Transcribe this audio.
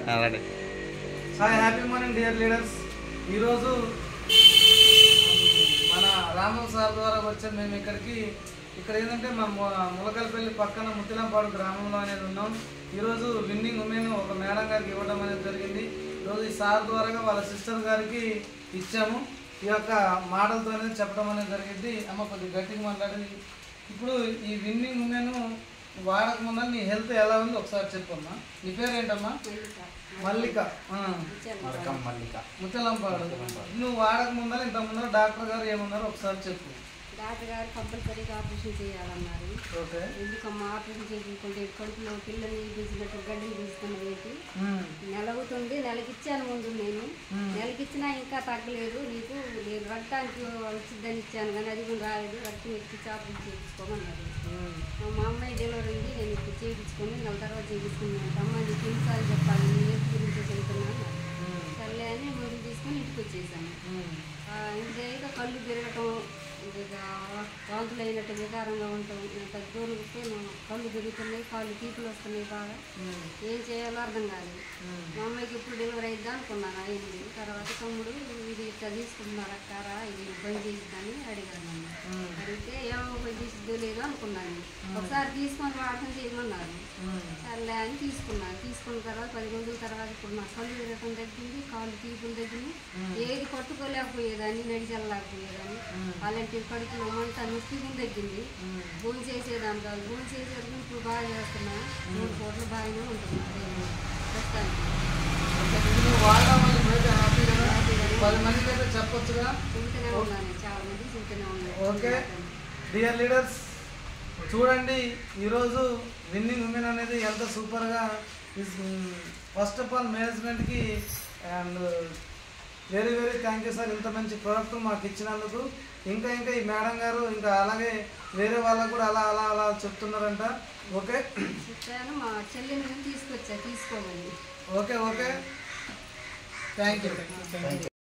Hi, happy morning dear leaders. ఈరోజు మన రాము sir ద్వారా వచ్చాం మేము ఇక్కడికి. ఇక్కడ ఏంటంటే మా ములకలపల్లి పక్కన ముత్తిలంపాడు గ్రామంలో అనేది ఉన్నాం. ఈరోజు విన్నింగ్ ఉమెన్ ఒక మేడం గారికి ఇవ్వడం అనేది జరిగింది. ఈరోజు ఈ సార్ ద్వారా వాళ్ళ సిస్టర్ గారికి ఇచ్చాము. ఈ యొక్క మాటలతో అనేది చెప్పడం అనేది జరిగింది. అమ్మ కొద్దిగా గట్టిగా మాట్లాడి. ఇప్పుడు ఈ విన్నింగ్ ఉమెన్ వాడక ముందు నీ హెల్త్ ఎలా ఉంది ఒకసారి చెప్పమ్మా. నీ పేరు ఏంటమ్మా? మల్లిక. ముత్తలంపాడు. నువ్వు వాడక ముందర ఇంత ముందర డాక్టర్ గారు ఏమన్నారు ఒకసారి చెప్పు. డాక్టర్ గారు కంపల్సరీగా ఆపరేషన్ చేయాలన్నారు. ఎందుకమ్మా ఆపరేషన్ చేయించుకుంటే కడుపులో పిల్లలు తీసినట్టు గడ్డలు తీసుకున్నది నెల అవుతుంది. నెలకిచ్చాను ముందు నేను. నెలకిచ్చినా ఇంకా తగ్గలేదు. నీకు నేను రక్తానికి వచ్చిందని ఇచ్చాను కానీ అది కూడా రాలేదు. రక్తం ఎక్కించి ఆపరేషన్ చేయించుకోమన్నారు. మా అమ్మాయి డెలివరీ అయింది. నేను ఇప్పుడు చేయించుకొని నెల తర్వాత చేయించుకున్నాను. అమ్మాయి నీకు ఎన్నిసార్లు చెప్పాలి, నేను ఎంత గురించి చెబుతున్నాను. సర్లే అని ముందు తీసుకొని ఇంటికి వచ్చేసాను. ఇంటికి కళ్ళు తిరగటం, వాంతులు అయినట్టు వికారంగా ఉంటాం. పెద్ద దూరం వస్తే కళ్ళు తిరుగుతున్నాయి, కాళ్ళు తీపులు వస్తున్నాయి. బాగా ఏం చేయాలో అర్థం కాలేదు. మా అమ్మాయికి ఎప్పుడు డెలివరీ అయిద్దా అనుకున్నాను. అయింది. తర్వాత తమ్ముడు ఇది ఇట్లా తీసుకుంటున్నారు అక్కారా, ఇది బంద్ చేసిద్దని అడిగాను. అడిగితే ఏమో బంద్ చేసిద్దో లేదో అనుకున్నాను. ఒకసారి తీసుకొని వాడకం చేయమన్నారు. సర్లే అని తీసుకున్నాను. తీసుకున్న తర్వాత 10 రోజుల తర్వాత ఇప్పుడు నా కళ్ళు తిరగటం తగ్గింది, కాళ్ళు తీపులు తగ్గింది. ఏది పట్టుకోలేకపోయేదాన్ని, నడిచెళ్ళలేకపోయేదాన్ని. అలాంటి కడుపులో మంట నొప్పి తగ్గింది. భోజనం చేసేదాన్ని కాదు. భోజనం చేసేది ఇప్పుడు బాగా చేస్తున్నా. 3 పూటలు బాగానే ఉంటున్నాను ప్రస్తుతానికి. చెప్పొచ్చుగా. చెబుతూనే ఉన్నాను, చాలా మంది చెబుతూనే ఉన్నాను. ఓకే డియర్ లీడర్స్, చూడండి ఈరోజు విన్నింగ్ ఉమెన్ అనేది ఎంత సూపర్గా. ఫస్ట్ ఆఫ్ ఆల్ మేనేజ్మెంట్కి and very very thank you sir. ఇంత మంచి ప్రోడక్ట్ మాకు ఇచ్చినందుకు. ఇంకా ఈ మేడం గారు ఇంకా అలాగే వేరే వాళ్ళకు కూడా అలా చెప్తున్నారంట. ఓకే చెప్పాను, మా చెల్లిని తీసుకొచ్చా తీసుకోమని. Okay thank you.